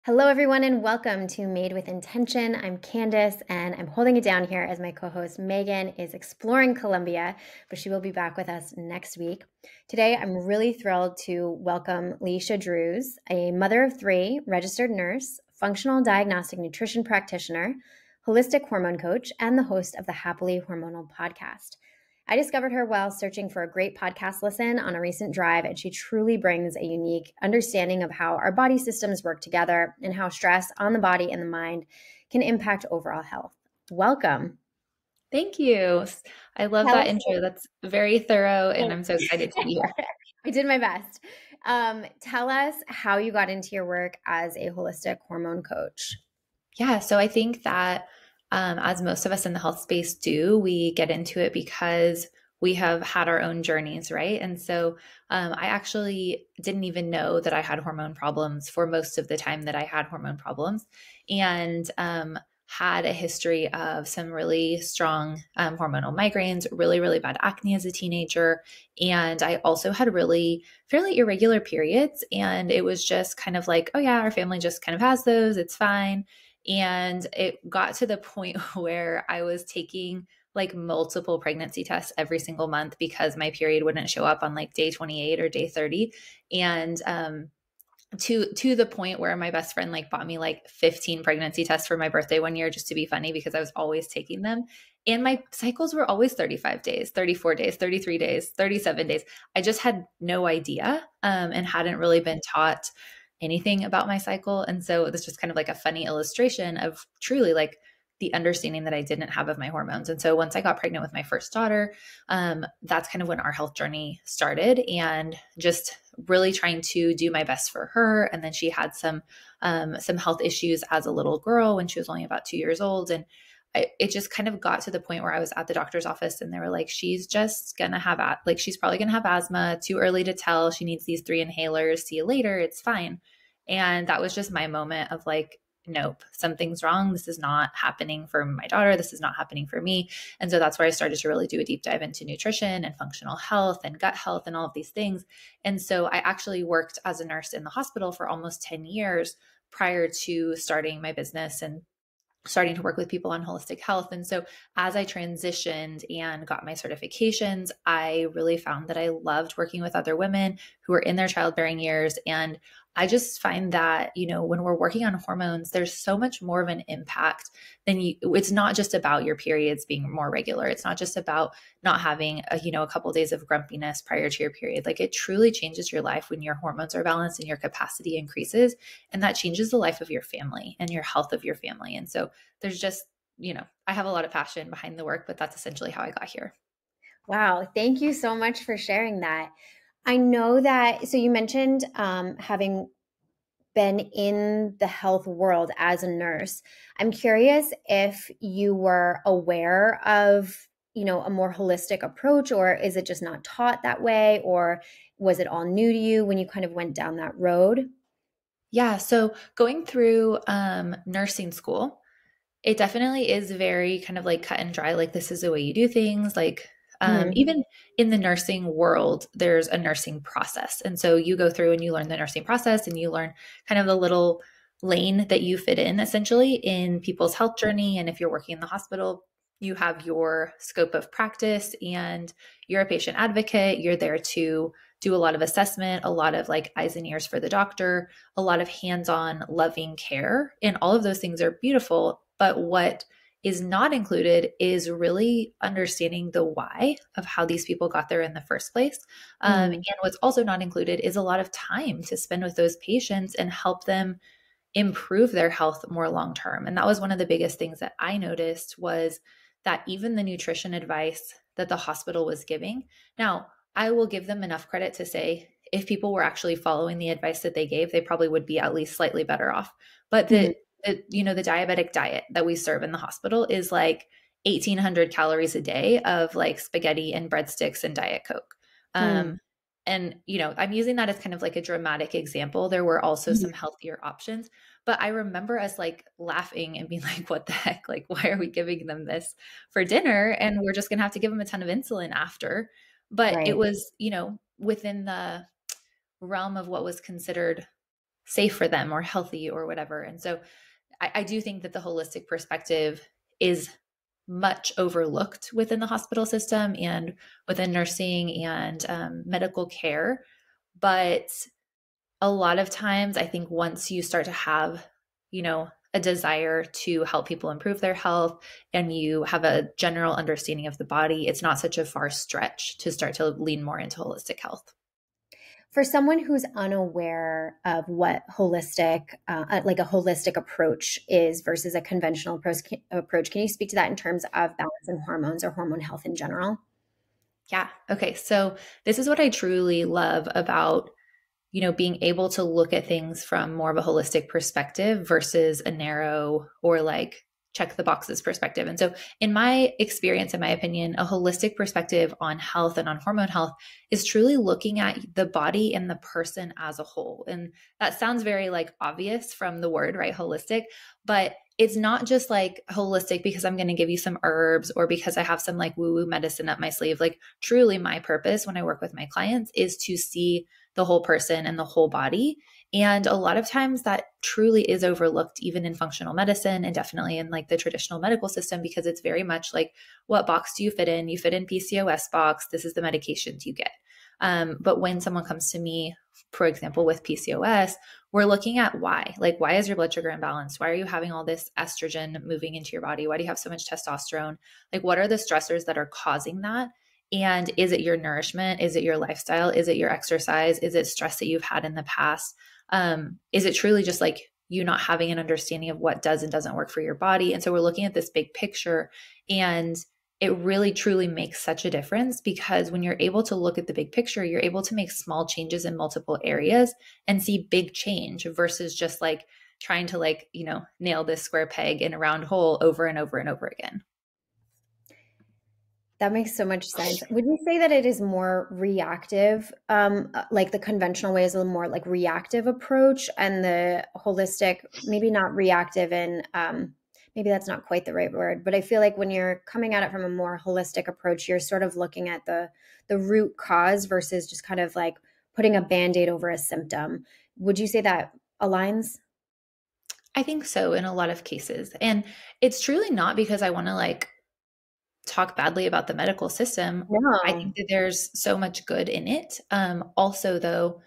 Hello, everyone, and welcome to Made with Intention. I'm Candace, and I'm holding it down here as my co-host Megan is exploring Colombia, but she will be back with us next week. Today, I'm really thrilled to welcome Leisha Drews, a mother of three, registered nurse, functional diagnostic nutrition practitioner, holistic hormone coach, and the host of the Happily Hormonal Podcast. I discovered her while searching for a great podcast listen on a recent drive, and she truly brings a unique understanding of how our body systems work together and how stress on the body and the mind can impact overall health. Welcome. Thank you. I love that intro. That's very thorough, and I'm so excited to be here. I did my best. Tell us how you got into your work as a holistic hormone coach. Yeah, so I think that as most of us in the health space do, we get into it because we have had our own journeys, right? And so I actually didn't even know that I had hormone problems for most of the time that I had hormone problems, and had a history of some really strong hormonal migraines, really, really bad acne as a teenager. And I also had really fairly irregular periods. And it was just kind of like, oh yeah, our family just kind of has those. It's fine. And it got to the point where I was taking like multiple pregnancy tests every single month because my period wouldn't show up on like day 28 or day 30. And to the point where my best friend like bought me like 15 pregnancy tests for my birthday one year just to be funny because I was always taking them. And my cycles were always 35 days, 34 days, 33 days, 37 days. I just had no idea and hadn't really been taught anything about my cycle. And so it's just kind of like a funny illustration of truly like the understanding that I didn't have of my hormones. And so once I got pregnant with my first daughter, that's kind of when our health journey started, and just really trying to do my best for her. And then she had some health issues as a little girl when she was only about 2 years old. And it just kind of got to the point where I was at the doctor's office and they were like, she's just going to have, she's probably going to have asthma, too early to tell. She needs these 3 inhalers. See you later. It's fine. And that was just my moment of like, nope, something's wrong. This is not happening for my daughter. This is not happening for me. And so that's where I started to really do a deep dive into nutrition and functional health and gut health and all of these things. And so I actually worked as a nurse in the hospital for almost 10 years prior to starting my business and starting to work with people on holistic health. And so as I transitioned and got my certifications, I really found that I loved working with other women who were in their childbearing years. And I just find that, when we're working on hormones, there's so much more of an impact than it's not just about your periods being more regular. It's not just about not having a couple of days of grumpiness prior to your period. Like it truly changes your life when your hormones are balanced and your capacity increases. And that changes the life of your family and your health of your family. And so there's just, I have a lot of passion behind the work, but that's essentially how I got here. Wow. Thank you so much for sharing that. I know that, so you mentioned having been in the health world as a nurse. I'm curious if you were aware of, a more holistic approach, or is it just not taught that way? Or was it all new to you when you kind of went down that road? Yeah. So going through nursing school, it definitely is very kind of like cut and dry. Like this is the way you do things. Like even in the nursing world, there's a nursing process. And so you go through and you learn the nursing process and you learn kind of the little lane that you fit in essentially in people's health journey. And if you're working in the hospital, you have your scope of practice and you're a patient advocate. You're there to do a lot of assessment, a lot of like eyes and ears for the doctor, a lot of hands-on loving care. And all of those things are beautiful. But what is not included is really understanding the why of how these people got there in the first place. And what's also not included is a lot of time to spend with those patients and help them improve their health more long-term. And that was one of the biggest things that I noticed, was that even the nutrition advice that the hospital was giving. Now, I will give them enough credit to say, if people were actually following the advice that they gave, they probably would be at least slightly better off. But the diabetic diet that we serve in the hospital is like 1,800 calories a day of like spaghetti and breadsticks and Diet Coke. And, I'm using that as kind of like a dramatic example. There were also some healthier options, but I remember us like laughing and being like, what the heck? Like, why are we giving them this for dinner? And we're just going to have to give them a ton of insulin after. But It was, within the realm of what was considered safe for them or healthy or whatever. And so I do think that the holistic perspective is much overlooked within the hospital system and within nursing and medical care. But a lot of times, I think once you start to have, a desire to help people improve their health and you have a general understanding of the body, it's not such a far stretch to start to lean more into holistic health. For someone who's unaware of what holistic, like a holistic approach is versus a conventional approach, can you speak to that in terms of balance and hormones or hormone health in general? Yeah. Okay. So this is what I truly love about, being able to look at things from more of a holistic perspective versus a narrow or like check the boxes perspective. And so in my experience, in my opinion, a holistic perspective on health and on hormone health is truly looking at the body and the person as a whole. And that sounds very like obvious from the word, right? Holistic, but it's not just like holistic because I'm going to give you some herbs or because I have some like woo-woo medicine up my sleeve. Like truly my purpose when I work with my clients is to see the whole person and the whole body. And a lot of times that truly is overlooked, even in functional medicine and definitely in like the traditional medical system, because it's very much like, what box do you fit in? You fit in PCOS box. This is the medications you get. But when someone comes to me, for example, with PCOS, we're looking at why. Like, why is your blood sugar imbalanced? Why are you having all this estrogen moving into your body? Why do you have so much testosterone? Like, what are the stressors that are causing that? And is it your nourishment? Is it your lifestyle? Is it your exercise? Is it stress that you've had in the past? Is it truly just like you not having an understanding of what does and doesn't work for your body? And so we're looking at this big picture, and it really truly makes such a difference, because when you're able to look at the big picture, you're able to make small changes in multiple areas and see big change versus just like trying to like, nail this square peg in a round hole over and over and over again. That makes so much sense. Would you say that it is more reactive, like the conventional way is a more like reactive approach, and the holistic, maybe not reactive and maybe that's not quite the right word, but I feel like when you're coming at it from a more holistic approach, you're sort of looking at the root cause versus just kind of like putting a Band-Aid over a symptom. Would you say that aligns? I think so in a lot of cases. And it's truly not because I want to like talk badly about the medical system. I No. think that there's so much good in it. Also, though,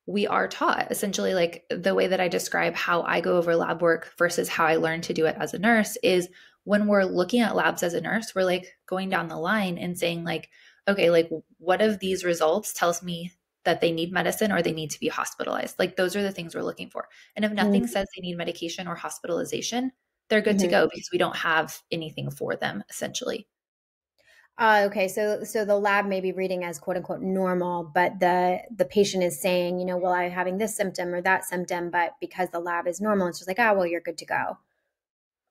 we are taught essentially like the way that I describe how I go over lab work versus how I learned to do it as a nurse is when we're looking at labs as a nurse, we're like going down the line and saying like, okay, like what of these results tells me that they need medicine or they need to be hospitalized? Like those are the things we're looking for. And if nothing says they need medication or hospitalization, they're good to go because we don't have anything for them essentially. Okay, so the lab may be reading as quote unquote normal, but the patient is saying, well, I'm having this symptom or that symptom, but because the lab is normal, it's just like, well, you're good to go.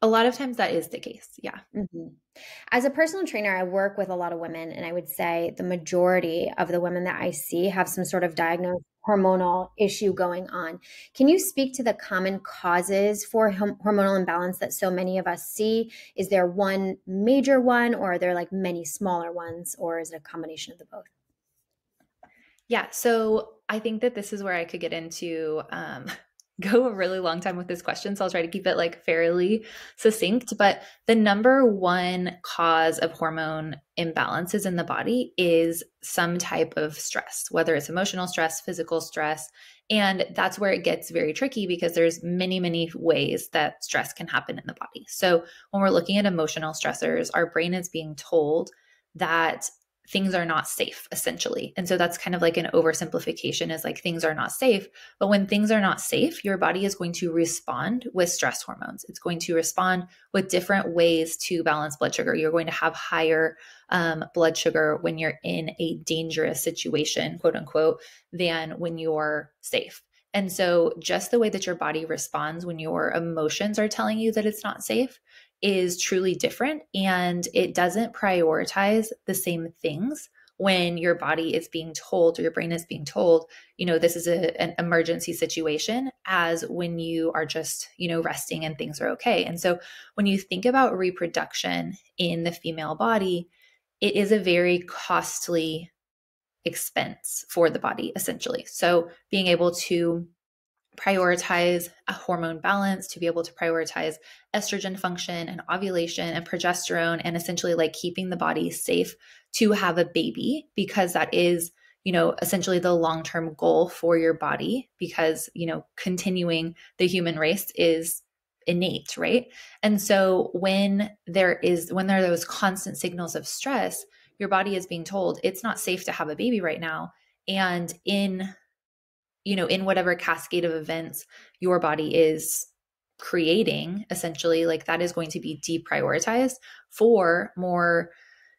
A lot of times that is the case. Yeah. Mm-hmm. As a personal trainer, I work with a lot of women, and I would say the majority of the women that I see have some sort of diagnosed hormonal issue going on. Can you speak to the common causes for hormonal imbalance that so many of us see? Is there one major one, or are there like many smaller ones, or is it a combination of the both? Yeah. So I think that this is where I could get into go a really long time with this question. So I'll try to keep it like fairly succinct. But the number one cause of hormone imbalances in the body is some type of stress, whether it's emotional stress, physical stress. And that's where it gets very tricky because there's many, many ways that stress can happen in the body. So when we're looking at emotional stressors, our brain is being told that things are not safe, essentially. And so that's kind of like an oversimplification is like things are not safe. But when things are not safe, your body is going to respond with stress hormones. It's going to respond with different ways to balance blood sugar. You're going to have higher blood sugar when you're in a dangerous situation, quote unquote, than when you're safe. And so just the way that your body responds when your emotions are telling you that it's not safe is truly different, and it doesn't prioritize the same things when your body is being told or your brain is being told, this is an emergency situation as when you are just, resting and things are okay. And so when you think about reproduction in the female body, it is a very costly expense for the body, essentially. So being able to prioritize a hormone balance, to be able to prioritize estrogen function and ovulation and progesterone, and essentially like keeping the body safe to have a baby, because that is, essentially the long-term goal for your body, because, continuing the human race is innate, right? And so when there are those constant signals of stress, your body is being told it's not safe to have a baby right now. And in whatever cascade of events your body is creating, essentially, like that is going to be deprioritized for more,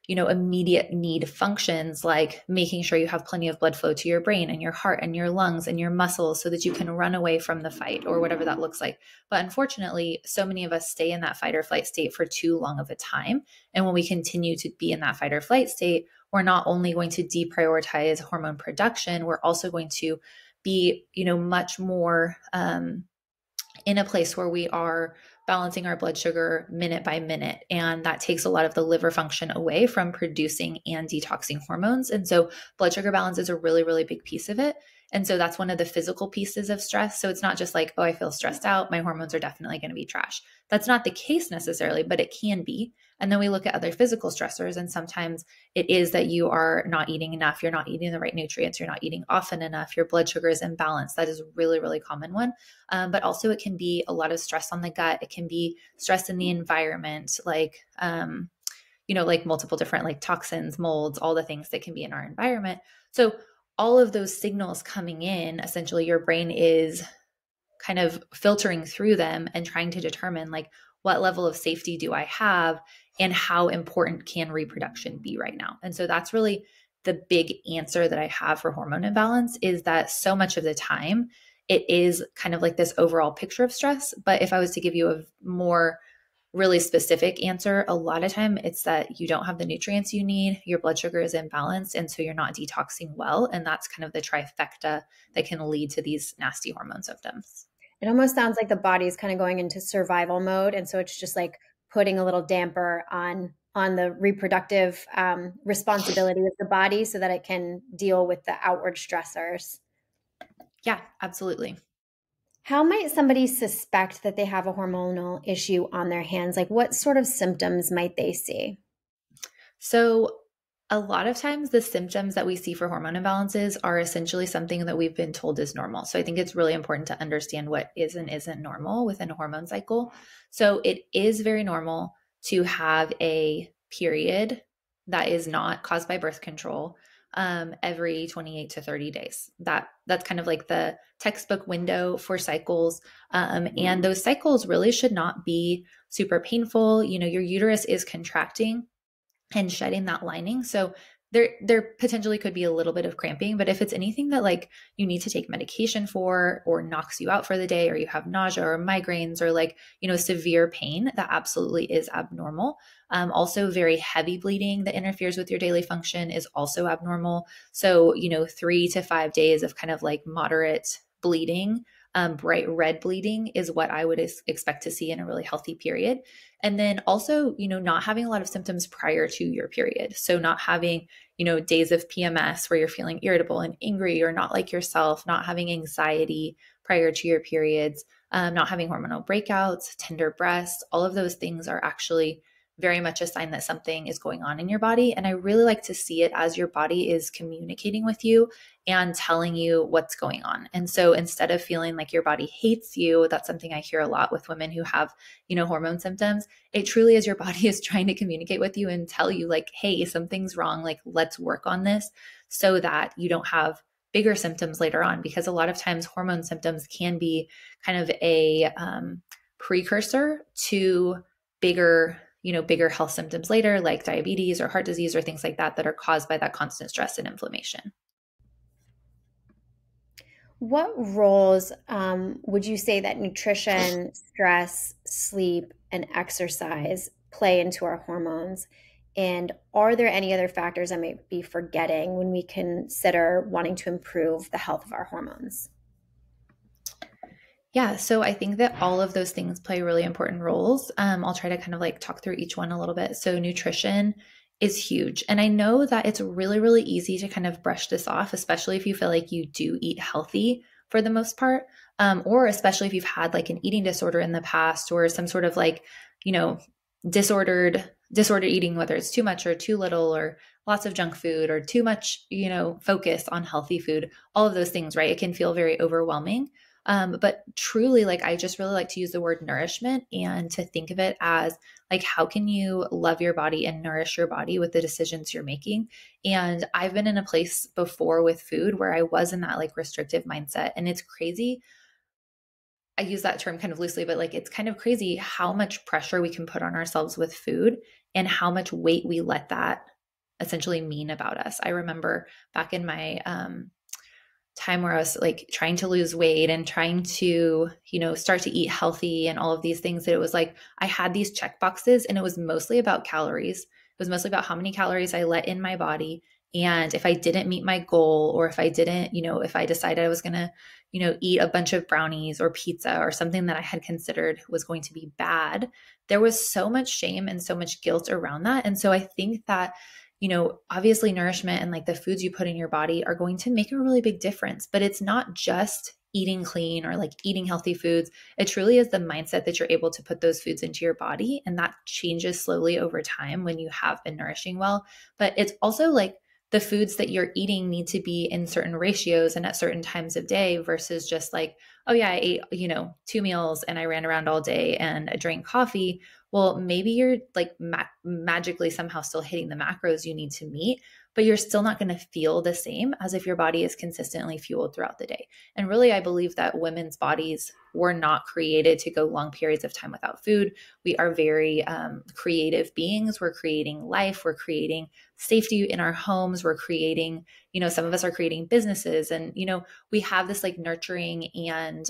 immediate need functions, like making sure you have plenty of blood flow to your brain and your heart and your lungs and your muscles so that you can run away from the fight or whatever that looks like. But unfortunately, so many of us stay in that fight or flight state for too long of a time. And when we continue to be in that fight or flight state, we're not only going to deprioritize hormone production, we're also going to be, much more in a place where we are balancing our blood sugar minute by minute. And that takes a lot of the liver function away from producing and detoxing hormones. And so blood sugar balance is a really, really big piece of it. And so that's one of the physical pieces of stress. So it's not just like, oh, I feel stressed out, my hormones are definitely going to be trash. That's not the case necessarily, but it can be. And then we look at other physical stressors, and sometimes it is that you are not eating enough, you're not eating the right nutrients, you're not eating often enough, your blood sugar is imbalanced. That is a really, really common one. But also it can be a lot of stress on the gut. It can be stress in the environment, like, like multiple different like toxins, molds, all the things that can be in our environment. So all of those signals coming in, essentially your brain is kind of filtering through them and trying to determine like, what level of safety do I have and how important can reproduction be right now? And so that's really the big answer that I have for hormone imbalance, is that so much of the time it is kind of like this overall picture of stress. But if I was to give you a more really specific answer, a lot of time it's that you don't have the nutrients you need, your blood sugar is imbalanced, and so you're not detoxing well. And that's kind of the trifecta that can lead to these nasty hormone symptoms. It almost sounds like the body is kind of going into survival mode. And so it's just like putting a little damper on the reproductive responsibility of the body so that it can deal with the outward stressors. Yeah, absolutely. How might somebody suspect that they have a hormonal issue on their hands? Like what sort of symptoms might they see? So a lot of times the symptoms that we see for hormone imbalances are essentially something that we've been told is normal. So I think it's really important to understand what is and isn't normal within a hormone cycle. So it is very normal to have a period that is not caused by birth control every 28 to 30 days. That's kind of like the textbook window for cycles. And those cycles really should not be super painful. Your uterus is contracting and shedding that lining. So there potentially could be a little bit of cramping, but if it's anything that like you need to take medication for or knocks you out for the day, or you have nausea or migraines or like, severe pain, that absolutely is abnormal. Also very heavy bleeding that interferes with your daily function is also abnormal. So, 3 to 5 days of kind of like moderate bleeding, bright red bleeding is what I would expect to see in a really healthy period. And then also, not having a lot of symptoms prior to your period. So not having, days of PMS where you're feeling irritable and angry or not like yourself, not having anxiety prior to your periods, not having hormonal breakouts, tender breasts, all of those things are actually very much a sign that something is going on in your body. And I really like to see it as your body is communicating with you and telling you what's going on. And so instead of feeling like your body hates you, that's something I hear a lot with women who have, hormone symptoms. It truly is your body is trying to communicate with you and tell you like, hey, something's wrong. Like, let's work on this so that you don't have bigger symptoms later on. Because a lot of times hormone symptoms can be kind of a precursor to bigger health symptoms later, like diabetes or heart disease or things like that are caused by that constant stress and inflammation. What roles would you say that nutrition, stress, sleep, and exercise play into our hormones? And are there any other factors I might be forgetting when we consider wanting to improve the health of our hormones? Yeah, so I think that all of those things play really important roles. I'll try to kind of like talk through each one a little bit. So nutrition is huge. And I know that it's really, really easy to kind of brush this off, especially if you feel like you do eat healthy for the most part. or especially if you've had like an eating disorder in the past or some sort of like, you know, disordered eating, whether it's too much or too little or lots of junk food or too much, you know, focus on healthy food, all of those things, right? It can feel very overwhelming. But truly, like, I just really like to use the word nourishment and to think of it as like, how can you love your body and nourish your body with the decisions you're making? And I've been in a place before with food where I was in that like restrictive mindset. And it's crazy. I use that term kind of loosely, but like, it's kind of crazy how much pressure we can put on ourselves with food and how much weight we let that essentially mean about us. I remember back in my, time where I was like trying to lose weight and trying to, you know, start to eat healthy and all of these things, that it was like I had these check boxes and it was mostly about calories. It was mostly about how many calories I let in my body. And if I didn't meet my goal, or if I didn't, you know, if I decided I was going to, you know, eat a bunch of brownies or pizza or something that I had considered was going to be bad, there was so much shame and so much guilt around that. And so I think that, you know, obviously nourishment and like the foods you put in your body are going to make a really big difference, but it's not just eating clean or like eating healthy foods. It truly is the mindset that you're able to put those foods into your body. And that changes slowly over time when you have been nourishing well. But it's also like the foods that you're eating need to be in certain ratios and at certain times of day versus just like, oh yeah, I ate, you know, 2 meals and I ran around all day and I drank coffee. Well, maybe you're like magically somehow still hitting the macros you need to meet, but you're still not going to feel the same as if your body is consistently fueled throughout the day. And really, I believe that women's bodies were not created to go long periods of time without food. We are very creative beings. We're creating life. We're creating safety in our homes. We're creating, you know, some of us are creating businesses, and, you know, we have this like nurturing and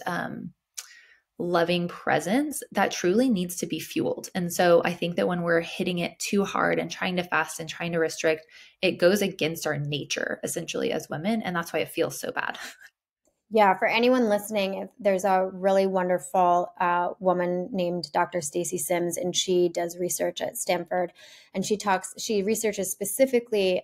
loving presence that truly needs to be fueled. And so I think that when we're hitting it too hard and trying to fast and trying to restrict, it goes against our nature essentially as women. And that's why it feels so bad. Yeah, for anyone listening, if there's a really wonderful woman named Dr. Stacy Sims, and she does research at Stanford, and she researches specifically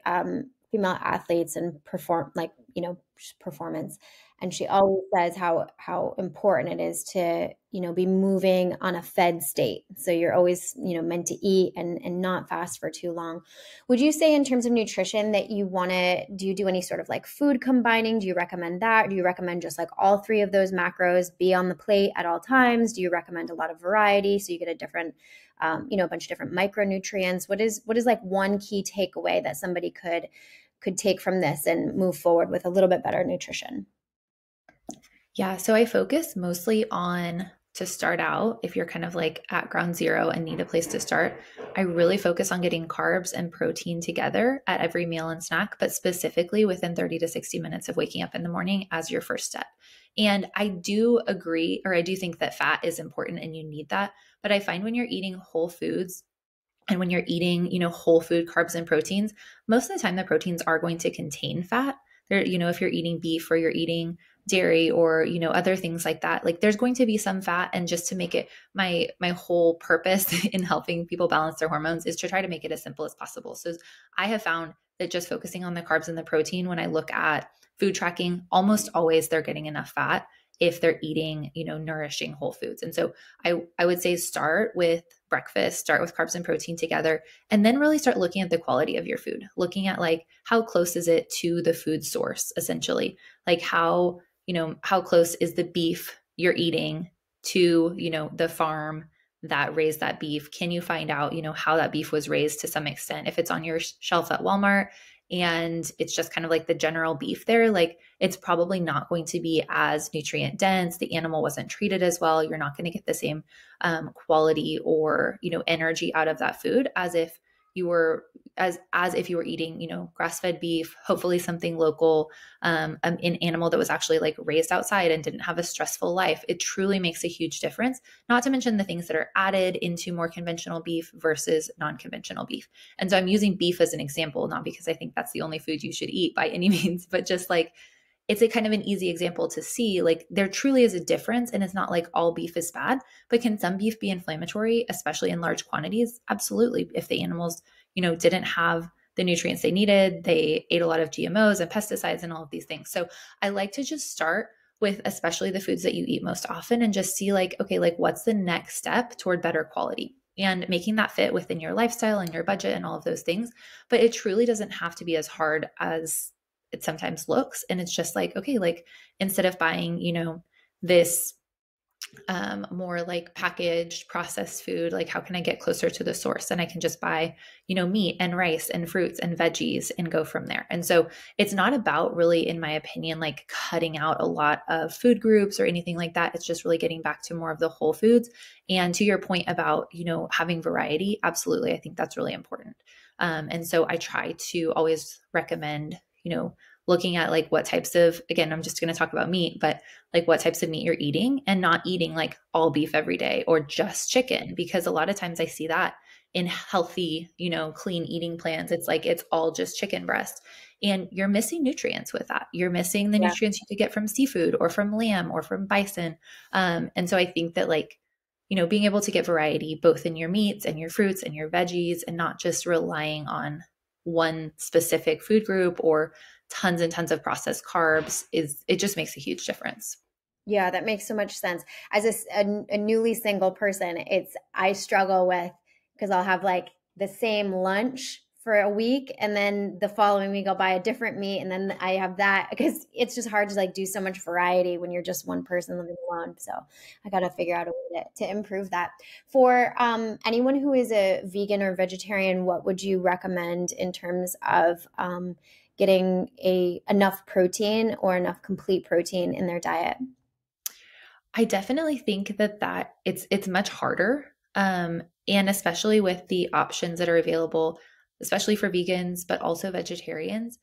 female athletes and performance. And she always says how important it is to, you know, be moving on a fed state. So you're always, you know, meant to eat and not fast for too long. Would you say in terms of nutrition that do you do any sort of like food combining? Do you recommend that? Do you recommend just like all three of those macros be on the plate at all times? Do you recommend a lot of variety so you get a different, you know, a bunch of different micronutrients? What is like one key takeaway that somebody could take from this and move forward with a little bit better nutrition? Yeah. So I focus mostly on, to start out, if you're kind of like at ground zero and need a place to start, I really focus on getting carbs and protein together at every meal and snack, but specifically within 30 to 60 minutes of waking up in the morning as your first step. And I do agree, or I do think that fat is important and you need that. But I find when you're eating whole foods, and when you're eating, you know, whole food carbs and proteins, most of the time the proteins are going to contain fat. There, you know, if you're eating beef or you're eating dairy or, you know, other things like that, like there's going to be some fat. And just to make it, my whole purpose in helping people balance their hormones is to try to make it as simple as possible. So I have found that just focusing on the carbs and the protein, when I look at food tracking, almost always they're getting enough fat if they're eating, you know, nourishing whole foods. And so I would say start with breakfast, start with carbs and protein together, and then really start looking at the quality of your food, looking at like how close is it to the food source, essentially, like how, you know, how close is the beef you're eating to, you know, the farm that raised that beef? Can you find out, you know, how that beef was raised to some extent? If it's on your shelf at Walmart and it's just kind of like the general beef there, like it's probably not going to be as nutrient dense. The animal wasn't treated as well. You're not going to get the same quality or, you know, energy out of that food as if you were as if you were eating, you know, grass-fed beef, hopefully something local, an animal that was actually like raised outside and didn't have a stressful life. It truly makes a huge difference, not to mention the things that are added into more conventional beef versus non-conventional beef. And so I'm using beef as an example, not because I think that's the only food you should eat by any means, but just like it's a kind of an easy example to see, like there truly is a difference. And it's not like all beef is bad, but can some beef be inflammatory, especially in large quantities? Absolutely. If the animals, you know, didn't have the nutrients they needed, they ate a lot of GMOs and pesticides and all of these things. So I like to just start with especially the foods that you eat most often and just see like, okay, like what's the next step toward better quality and making that fit within your lifestyle and your budget and all of those things. But it truly doesn't have to be as hard as it sometimes looks. And it's just like, okay, like instead of buying, this more like packaged processed food, like how can I get closer to the source? And I can just buy, meat and rice and fruits and veggies and go from there. And so it's not about really, in my opinion, like cutting out a lot of food groups or anything like that. It's just really getting back to more of the whole foods. And to your point about, having variety, absolutely. I think that's really important. And so I try to always recommend, looking at like what types of, again, I'm just going to talk about meat, but like what types of meat you're eating and not eating like all beef every day or just chicken, because a lot of times I see that in healthy, clean eating plans. It's like, it's all just chicken breast and you're missing nutrients with that. You're missing the nutrients you could get from seafood or from lamb or from bison. And so I think that like, being able to get variety both in your meats and your fruits and your veggies and not just relying on one specific food group or tons and tons of processed carbs it just makes a huge difference. Yeah, that makes so much sense. As a newly single person, I struggle with, because I'll have like the same lunch for a week and then the following week I'll buy a different meat and then I have that, because it's just hard to like do so much variety when you're just one person living alone. So I got to figure out a way to improve that. For anyone who is a vegan or vegetarian, what would you recommend in terms of getting enough protein or enough complete protein in their diet? I definitely think that it's much harder. And especially with the options that are available, especially for vegans, but also vegetarians.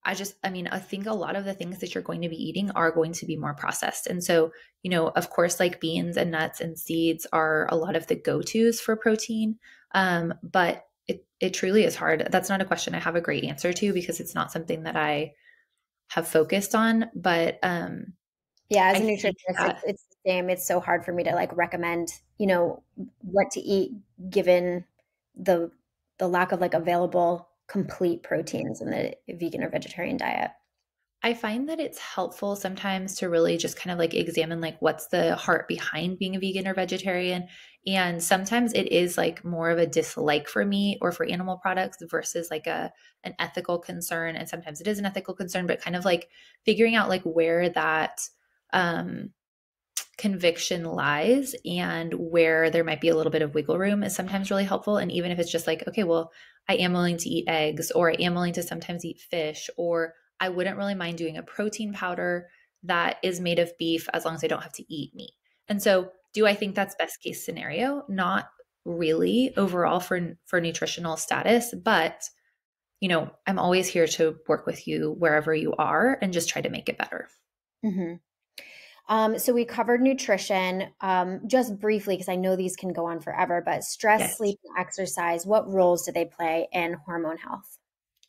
I think a lot of the things that you're going to be eating are going to be more processed. And so, of course, like beans and nuts and seeds are a lot of the go-tos for protein. But it truly is hard. That's not a question I have a great answer to because it's not something that I have focused on. But yeah, as a nutritionist, it's the same. It's so hard for me to like recommend, what to eat given the lack of like available complete proteins in the vegan or vegetarian diet. I find that it's helpful sometimes to really just kind of like examine like what's the heart behind being a vegan or vegetarian. And sometimes it is like more of a dislike for meat or for animal products versus like an ethical concern. And sometimes it is an ethical concern, but kind of like figuring out like where that conviction lies and where there might be a little bit of wiggle room is sometimes really helpful. And even if it's just like, okay, well, I am willing to eat eggs, or I am willing to sometimes eat fish, or I wouldn't really mind doing a protein powder that is made of beef as long as I don't have to eat meat. And so do I think that's best case scenario? Not really overall for nutritional status, but I'm always here to work with you wherever you are and just try to make it better. Mm-hmm. So we covered nutrition just briefly, because I know these can go on forever, but stress, yes, sleep, and exercise, what roles do they play in hormone health?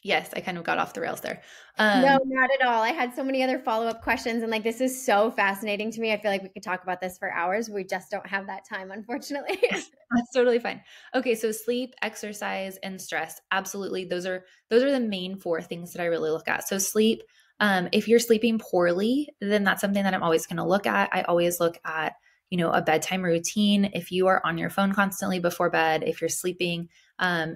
Yes, I kind of got off the rails there. No, not at all. I had so many other follow-up questions and like, this is so fascinating to me. I feel like we could talk about this for hours. We just don't have that time, unfortunately. That's totally fine. Okay. So sleep, exercise, and stress. Absolutely. Those are the main four things that I really look at. So sleep, if you're sleeping poorly, then that's something that I'm always going to look at. I always look at, a bedtime routine. If you are on your phone constantly before bed, if you're sleeping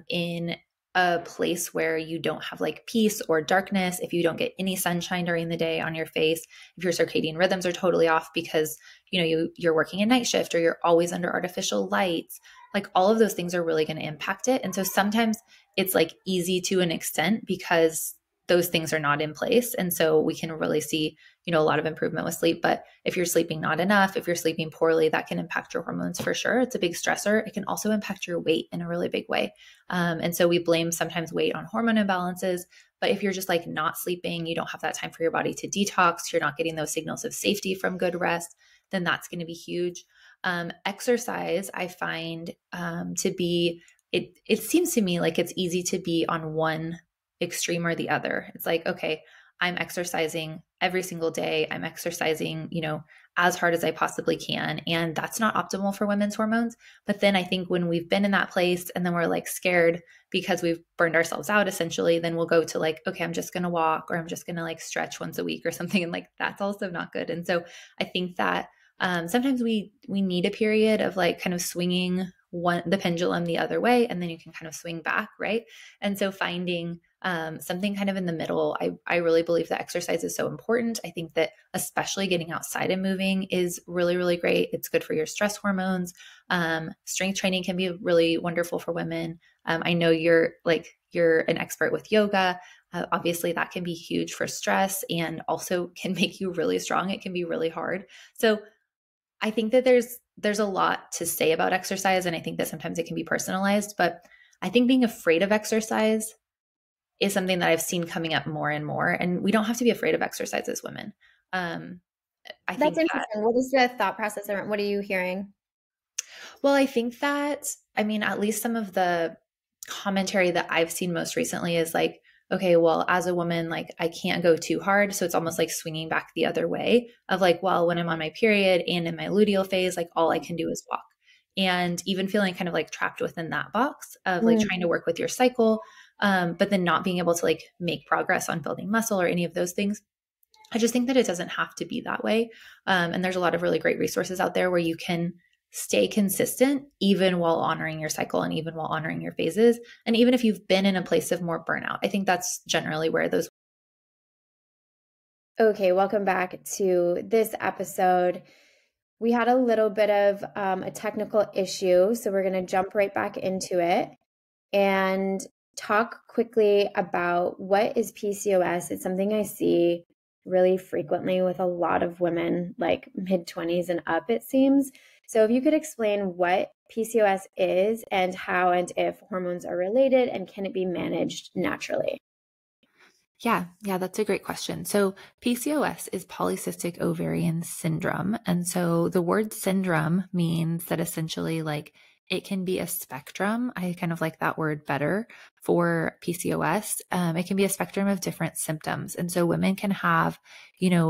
in a place where you don't have like peace or darkness, if you don't get any sunshine during the day on your face, if your circadian rhythms are totally off because, you're working a night shift or you're always under artificial lights, like all of those things are really going to impact it. And so sometimes it's like easy to an extent because those things are not in place. And so we can really see, a lot of improvement with sleep. But if you're sleeping not enough, if you're sleeping poorly, that can impact your hormones for sure. It's a big stressor. It can also impact your weight in a really big way. And so we blame sometimes weight on hormone imbalances. But if you're just like not sleeping, you don't have that time for your body to detox, you're not getting those signals of safety from good rest, then that's going to be huge. Exercise, I find to be, it seems to me like it's easy to be on one extreme or the other. It's like, okay, I'm exercising every single day. I'm exercising, as hard as I possibly can. And that's not optimal for women's hormones. But then I think when we've been in that place and then we're like scared because we've burned ourselves out, essentially, then we'll go to like, okay, I'm just going to walk, or I'm just going to like stretch once a week or something. And like, that's also not good. And so I think that sometimes we need a period of like kind of swinging the pendulum the other way, and then you can kind of swing back, right? And so finding something kind of in the middle, I really believe that exercise is so important. I think that especially getting outside and moving is really, really great. It's good for your stress hormones. Strength training can be really wonderful for women. I know you're an expert with yoga. Obviously, that can be huge for stress and also can make you really strong. It can be really hard. So I think that there's a lot to say about exercise, and I think that sometimes it can be personalized, but I think being afraid of exercise is something that I've seen coming up more and more, and we don't have to be afraid of exercise as women. I think That's interesting. What is the thought process around, what are you hearing? Well, I think that, at least some of the commentary that I've seen most recently is like, okay, well, as a woman, like I can't go too hard. So it's almost like swinging back the other way of like, well, when I'm on my period and in my luteal phase, like all I can do is walk. And even feeling kind of like trapped within that box of like trying to work with your cycle, but then not being able to like make progress on building muscle or any of those things. I just think that it doesn't have to be that way. And there's a lot of really great resources out there where you can stay consistent even while honoring your cycle and even while honoring your phases. And even if you've been in a place of more burnout, I think that's generally where those. Okay, welcome back to this episode. We had a little bit of a technical issue, so we're going to jump right back into it and talk quickly about what is PCOS. It's something I see really frequently with a lot of women, like mid-20s and up, it seems. So if you could explain what PCOS is and how and if hormones are related, and can it be managed naturally? Yeah, that's a great question. So PCOS is polycystic ovarian syndrome. And so the word syndrome means that essentially like it can be a spectrum. I kind of like that word better for PCOS. It can be a spectrum of different symptoms. And so women can have,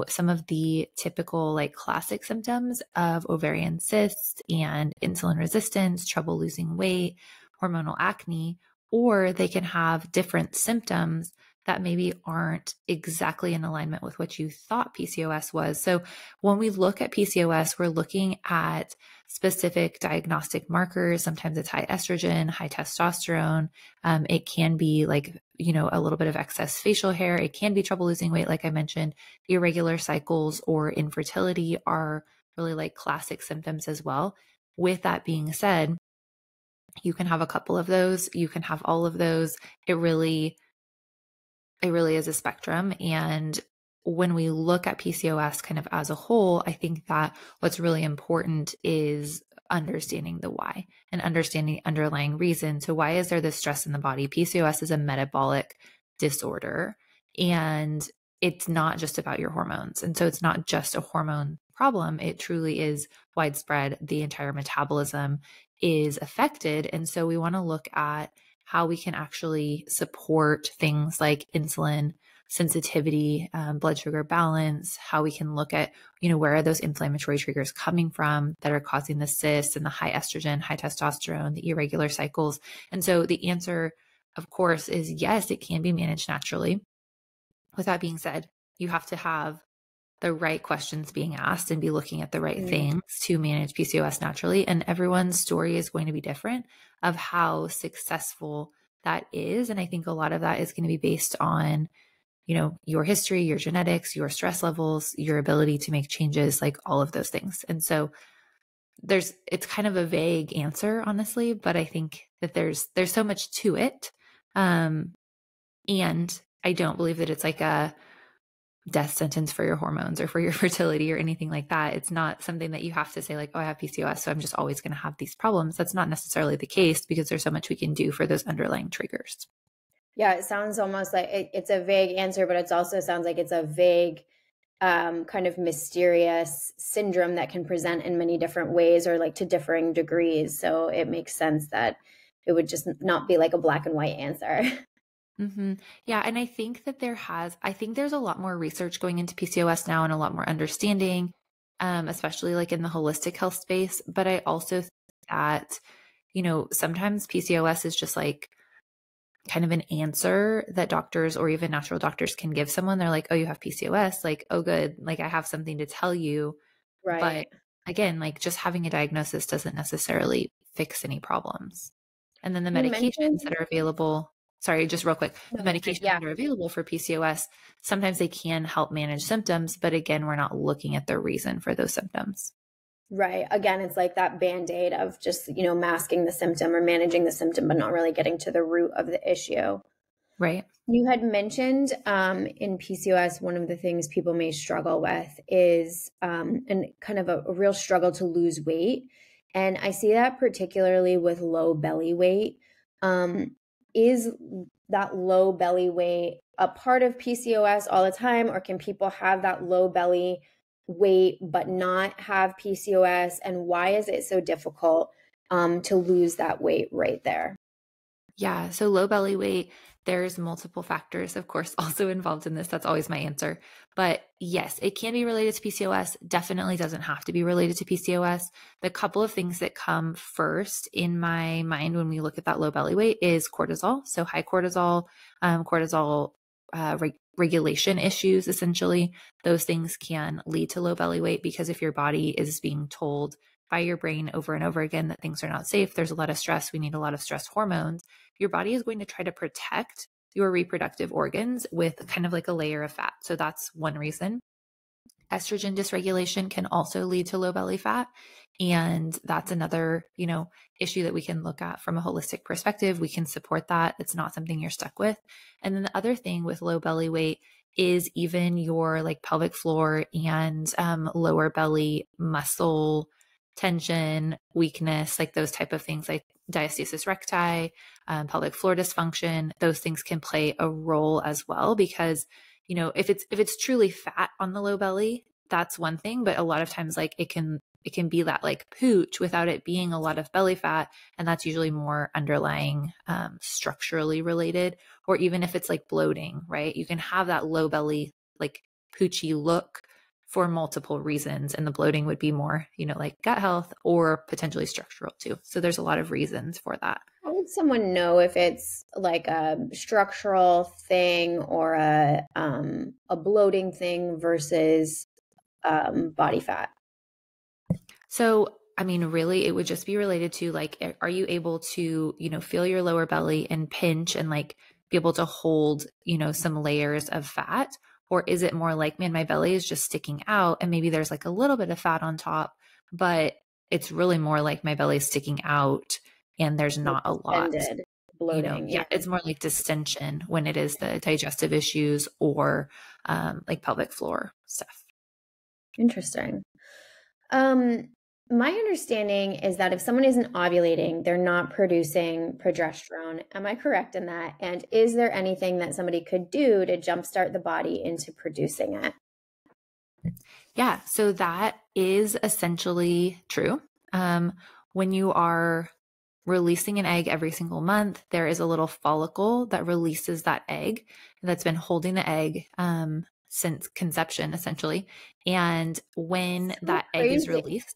some of the typical like classic symptoms of ovarian cysts and insulin resistance, trouble losing weight, hormonal acne, or they can have different symptoms that maybe aren't exactly in alignment with what you thought PCOS was. So when we look at PCOS, we're looking at specific diagnostic markers. Sometimes it's high estrogen, high testosterone. It can be like, a little bit of excess facial hair. It can be trouble losing weight. Like I mentioned, irregular cycles or infertility are really like classic symptoms as well. With that being said, you can have a couple of those. You can have all of those. It really is a spectrum. And when we look at PCOS kind of as a whole, I think that what's really important is understanding the why and understanding the underlying reason. So why is there this stress in the body? PCOS is a metabolic disorder, and it's not just about your hormones. And so it's not just a hormone problem. It truly is widespread. The entire metabolism is affected. And so we want to look at how we can actually support things like insulin sensitivity, blood sugar balance, how we can look at, where are those inflammatory triggers coming from that are causing the cysts and the high estrogen, high testosterone, the irregular cycles. And so the answer, of course, is yes, it can be managed naturally. With that being said, you have to have the right questions being asked and be looking at the right things to manage PCOS naturally. And everyone's story is going to be different of how successful that is. And I think a lot of that is going to be based on, your history, your genetics, your stress levels, your ability to make changes, like all of those things. And so it's kind of a vague answer, honestly, but I think that there's so much to it. And I don't believe that it's like a death sentence for your hormones or for your fertility or anything like that. It's not something that you have to say like, oh, I have PCOS, so I'm just always going to have these problems. That's not necessarily the case, because there's so much we can do for those underlying triggers. Yeah, it sounds almost like it's a vague answer, but it also sounds like it's a vague kind of mysterious syndrome that can present in many different ways or like to differing degrees. So it makes sense that it would just not be like a black and white answer. Yeah. And I think that I think there's a lot more research going into PCOS now and a lot more understanding, especially like in the holistic health space. But I also think that, sometimes PCOS is just like kind of an answer that doctors or even natural doctors can give someone. They're like, oh, you have PCOS. Like, oh, good. Like, I have something to tell you. But Right. again, like just having a diagnosis doesn't necessarily fix any problems. And then the You medications mentioned, that are available, sorry, just real quick, no, the you're good. medications Yeah. that are available for PCOS, sometimes they can help manage symptoms, but again, we're not looking at the reason for those symptoms. Right. Again, it's like that band-aid of just, masking the symptom or managing the symptom, but not really getting to the root of the issue. Right. You had mentioned in PCOS, one of the things people may struggle with is and kind of a real struggle to lose weight. And I see that particularly with low belly weight. Is that low belly weight a part of PCOS all the time, or can people have that low belly weight but not have PCOS? And why is it so difficult to lose that weight right there? Yeah. So low belly weight, there's multiple factors, of course, also involved in this. That's always my answer. But yes, it can be related to PCOS. Definitely doesn't have to be related to PCOS. The couple of things that come first in my mind when we look at that low belly weight is cortisol. So high cortisol, regulation issues, essentially, those things can lead to low belly weight because if your body is being told by your brain over and over again that things are not safe, there's a lot of stress, we need a lot of stress hormones, your body is going to try to protect your reproductive organs with kind of like a layer of fat. So that's one reason. Estrogen dysregulation can also lead to low belly fat. And that's another, issue that we can look at from a holistic perspective. We can support that. It's not something you're stuck with. And then the other thing with low belly weight is even your like pelvic floor and lower belly muscle tension, weakness, like those type of things like diastasis recti, pelvic floor dysfunction, those things can play a role as well because if it's truly fat on the low belly, that's one thing, but a lot of times like it can be that like pooch without it being a lot of belly fat, and that's usually more underlying structurally related, or even if it's like bloating, right? You can have that low belly like poochy look for multiple reasons, and the bloating would be more like gut health or potentially structural too. So there's a lot of reasons for that. How would someone know if it's like a structural thing or a bloating thing versus body fat? So, I mean, really, it would just be related to like, are you able to, feel your lower belly and pinch and like be able to hold, some layers of fat? Or is it more like, man, my belly is just sticking out and maybe there's like a little bit of fat on top, but it's really more like my belly is sticking out and there's Like not a lot, distended bloating. yeah, it's more like distension when it is the digestive issues or like pelvic floor stuff. Interesting. My understanding is that if someone isn't ovulating, they're not producing progesterone. Am I correct in that? And is there anything that somebody could do to jumpstart the body into producing it? Yeah, so that is essentially true. When you are releasing an egg every single month, there is a little follicle that releases that egg that's been holding the egg since conception, essentially. And when So that egg is crazy. released,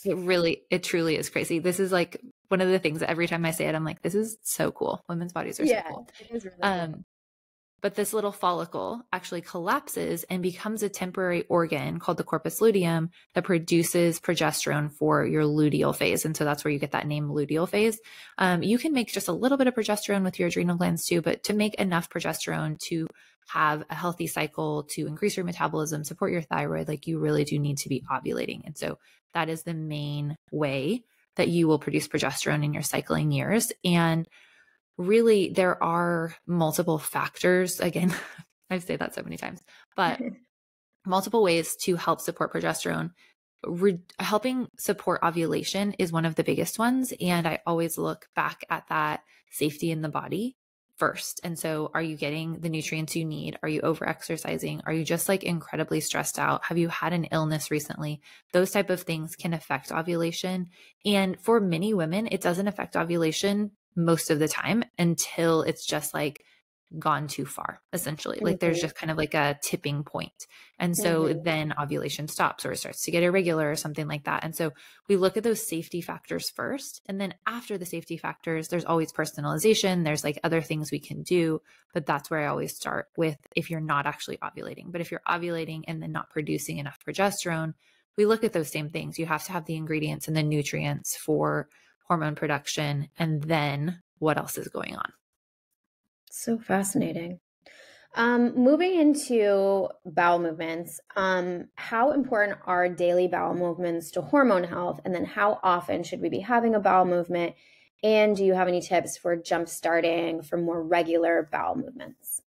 it truly is crazy. This is like one of the things that every time I say it, I'm like, this is so cool. Women's bodies are so Yeah, cool. it is really cool. But this little follicle actually collapses and becomes a temporary organ called the corpus luteum that produces progesterone for your luteal phase. And so that's where you get that name luteal phase. You can make just a little bit of progesterone with your adrenal glands too, but to make enough progesterone to have a healthy cycle, to increase your metabolism, support your thyroid, like you really do need to be ovulating. And so that is the main way that you will produce progesterone in your cycling years. And really, there are multiple factors. Again, I've said that so many times, but multiple ways to help support progesterone. Helping support ovulation is one of the biggest ones. And I always look back at that safety in the body first. And so are you getting the nutrients you need? Are you over exercising? Are you just like incredibly stressed out? Have you had an illness recently? Those type of things can affect ovulation. And for many women, it doesn't affect ovulation most of the time until it's just like gone too far, essentially. Like there's Mm-hmm. just kind of like a tipping point. And so Mm-hmm. then ovulation stops or it starts to get irregular or something like that. And so we look at those safety factors first. And then after the safety factors, there's always personalization. There's like other things we can do. But that's where I always start with if you're not actually ovulating. But if you're ovulating and then not producing enough progesterone, we look at those same things. You have to have the ingredients and the nutrients for hormone production. And then what else is going on? So fascinating. Moving into bowel movements, how important are daily bowel movements to hormone health? And then how often should we be having a bowel movement? And do you have any tips for jump starting for more regular bowel movements?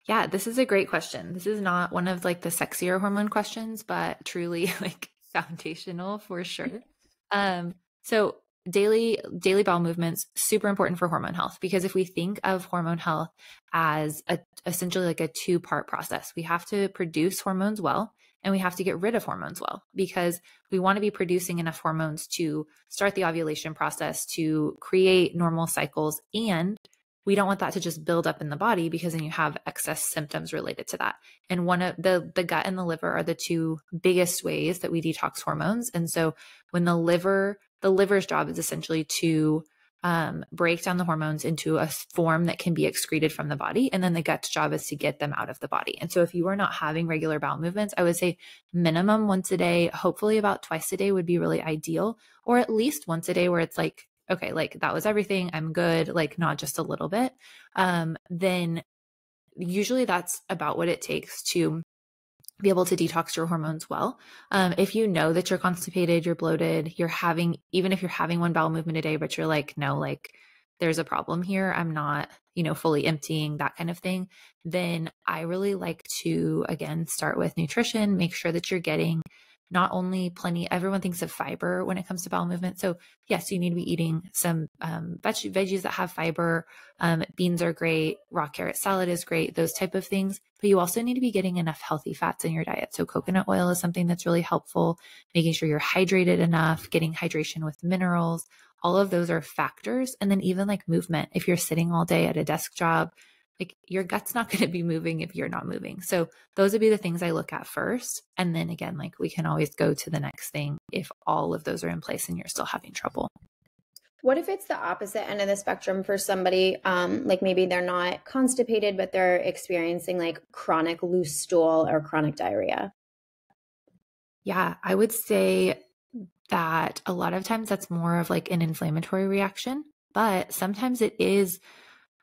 Yeah, this is a great question. This is not one of like the sexier hormone questions, but truly like foundational for sure. So daily bowel movements super important for hormone health, because if we think of hormone health as essentially like a two-part process, we have to produce hormones well and we have to get rid of hormones well, because we want to be producing enough hormones to start the ovulation process, to create normal cycles, and we don't want that to just build up in the body, because then you have excess symptoms related to that. And one of the gut and the liver are the two biggest ways that we detox hormones. And so when the liver's job is essentially to break down the hormones into a form that can be excreted from the body. And then the gut's job is to get them out of the body. And so if you are not having regular bowel movements, I would say minimum once a day, hopefully about twice a day would be really ideal, or at least once a day where it's like, okay, like that was everything, I'm good, like not just a little bit. Then usually that's about what it takes to be able to detox your hormones well. If you know that you're constipated, you're bloated, even if you're having one bowel movement a day, but you're like, no, like there's a problem here, I'm not, fully emptying, that kind of thing, then I really like to, again, start with nutrition, make sure that you're getting not only plenty, everyone thinks of fiber when it comes to bowel movement. So yes, you need to be eating some veggies that have fiber. Beans are great. Raw carrot salad is great, those type of things. But you also need to be getting enough healthy fats in your diet. So coconut oil is something that's really helpful, making sure you're hydrated enough, getting hydration with minerals. All of those are factors. And then even like movement, if you're sitting all day at a desk job, like your gut's not going to be moving if you're not moving. So those would be the things I look at first. And then again, like we can always go to the next thing if all of those are in place and you're still having trouble. What if it's the opposite end of the spectrum for somebody, like maybe they're not constipated, but they're experiencing like chronic loose stool or chronic diarrhea? Yeah, I would say that a lot of times that's more of like an inflammatory reaction, but sometimes it is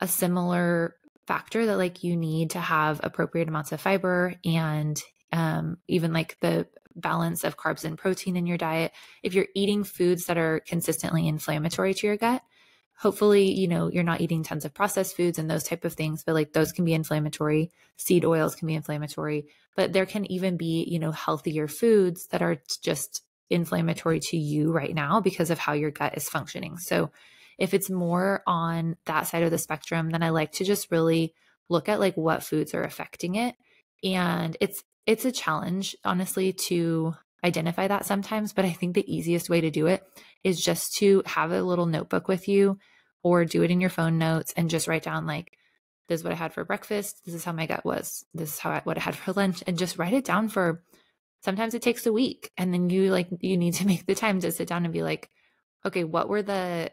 a similar factor that like you need to have appropriate amounts of fiber and even like the balance of carbs and protein in your diet. If you're eating foods that are consistently inflammatory to your gut, hopefully, you're not eating tons of processed foods and those type of things, but like those can be inflammatory. Seed oils can be inflammatory, but there can even be, healthier foods that are just inflammatory to you right now because of how your gut is functioning. So if it's more on that side of the spectrum, then I like to just really look at like what foods are affecting it. And it's a challenge, honestly, to identify that sometimes, but I think the easiest way to do it is just to have a little notebook with you or do it in your phone notes and just write down like, this is what I had for breakfast. This is how my gut was. This is what I had for lunch, and just write it down for, sometimes it takes a week. And then you need to make the time to sit down and be like, okay, what were the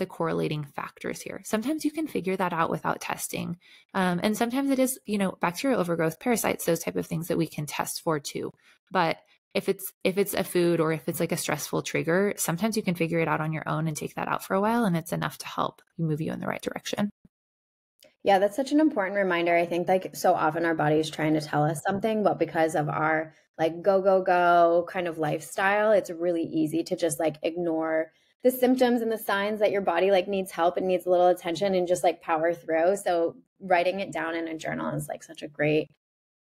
correlating factors here? Sometimes you can figure that out without testing. And sometimes it is, bacterial overgrowth, parasites, those type of things that we can test for too. But if it's a food or if it's like a stressful trigger, sometimes you can figure it out on your own and take that out for a while. And it's enough to help move you in the right direction. Yeah, that's such an important reminder. I think like so often our body is trying to tell us something, but because of our like go, go, go kind of lifestyle, it's really easy to just like ignore the symptoms and the signs that your body like needs help and needs a little attention and just like power through. So writing it down in a journal is like such a great,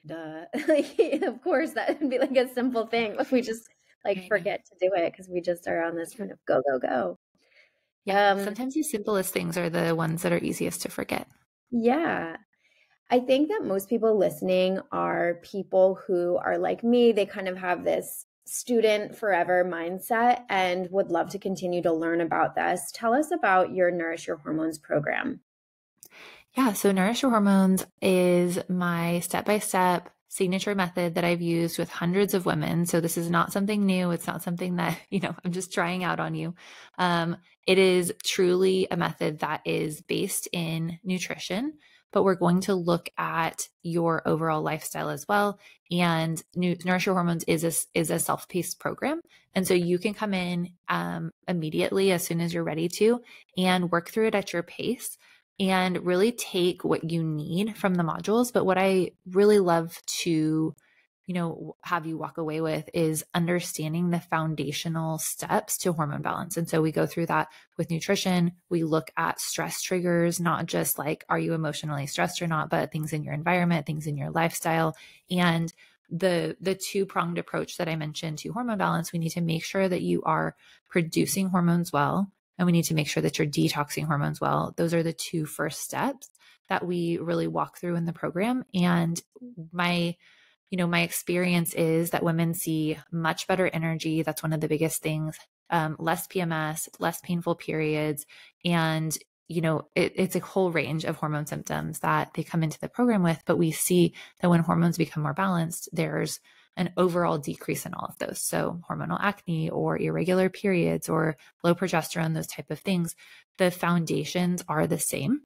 like, of course, that would be like a simple thing, but we just like forget to do it because we just are on this kind of go, go, go. Yeah, sometimes the simplest things are the ones that are easiest to forget. Yeah. I think that most people listening are people who are like me. They kind of have this student forever mindset and would love to continue to learn about this. Tell us about your Nourish Your Hormones program. Yeah, so Nourish Your Hormones is my step-by-step signature method that I've used with hundreds of women. So this is not something new. It's not something that, I'm just trying out on you. It is truly a method that is based in nutrition, but we're going to look at your overall lifestyle as well. And Nourish Your Hormones is a self-paced program. And so you can come in immediately as soon as you're ready to and work through it at your pace and really take what you need from the modules. But what I really love to, have you walk away with is understanding the foundational steps to hormone balance. And so we go through that with nutrition. We look at stress triggers, not just like, are you emotionally stressed or not, but things in your environment, things in your lifestyle. And the two-pronged approach that I mentioned to hormone balance, we need to make sure that you are producing hormones well, and we need to make sure that you're detoxing hormones well. Those are the two first steps that we really walk through in the program. And my experience is that women see much better energy. That's one of the biggest things. Less PMS, less painful periods. And, it's a whole range of hormone symptoms that they come into the program with. But we see that when hormones become more balanced, there's an overall decrease in all of those. So hormonal acne or irregular periods or low progesterone, those type of things, the foundations are the same.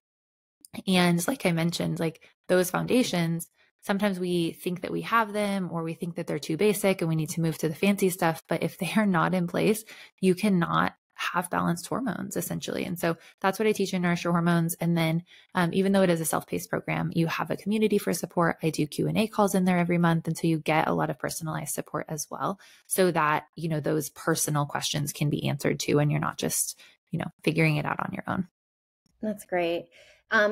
And like I mentioned, like those foundations, sometimes we think that we have them or we think that they're too basic and we need to move to the fancy stuff. But if they are not in place, you cannot have balanced hormones essentially. And so that's what I teach in Nourish Your Hormones. And then even though it is a self-paced program, you have a community for support. I do Q&A calls in there every month. And so you get a lot of personalized support as well, so that, those personal questions can be answered too. And you're not just, figuring it out on your own. That's great.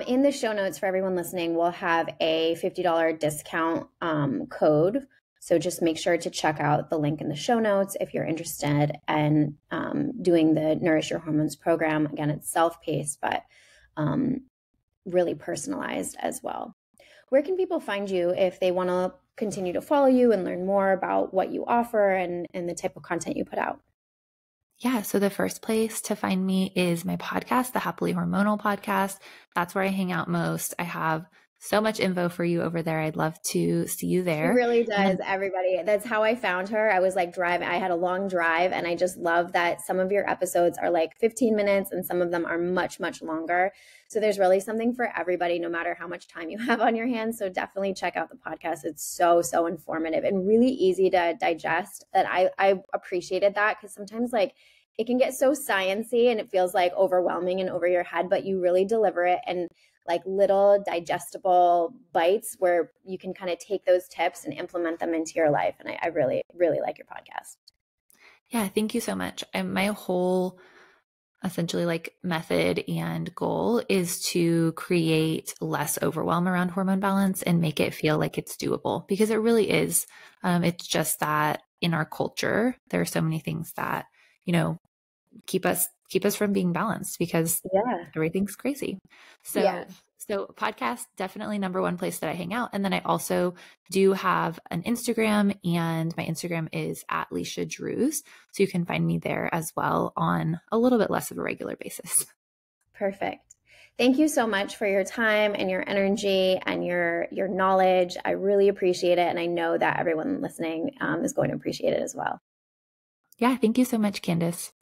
In the show notes for everyone listening, we'll have a $50 discount code. So just make sure to check out the link in the show notes if you're interested in doing the Nourish Your Hormones program. Again, it's self-paced, but really personalized as well. Where can people find you if they want to continue to follow you and learn more about what you offer and the type of content you put out? Yeah. So the first place to find me is my podcast, the Happily Hormonal Podcast. That's where I hang out most. I have so much info for you over there. I'd love to see you there. She really does, everybody. That's how I found her. I was like driving. I had a long drive, and I just love that some of your episodes are like 15 minutes and some of them are much, much longer. So there's really something for everybody, no matter how much time you have on your hands. So definitely check out the podcast. It's so, so informative and really easy to digest. That I appreciated that, because sometimes like it can get so sciencey and it feels like overwhelming and over your head, but you really deliver it in like little digestible bites where you can kind of take those tips and implement them into your life. And I really, really like your podcast. Yeah, thank you so much. And my whole essentially like method and goal is to create less overwhelm around hormone balance and make it feel like it's doable, because it really is. It's just that in our culture, there are so many things that, keep us from being balanced, because everything's crazy. So podcast, definitely number one place that I hang out. And then I also do have an Instagram, and my Instagram is at Leisha Drews. So you can find me there as well on a little bit less of a regular basis. Perfect. Thank you so much for your time and your energy and your knowledge. I really appreciate it. And I know that everyone listening is going to appreciate it as well. Yeah. Thank you so much, Candace.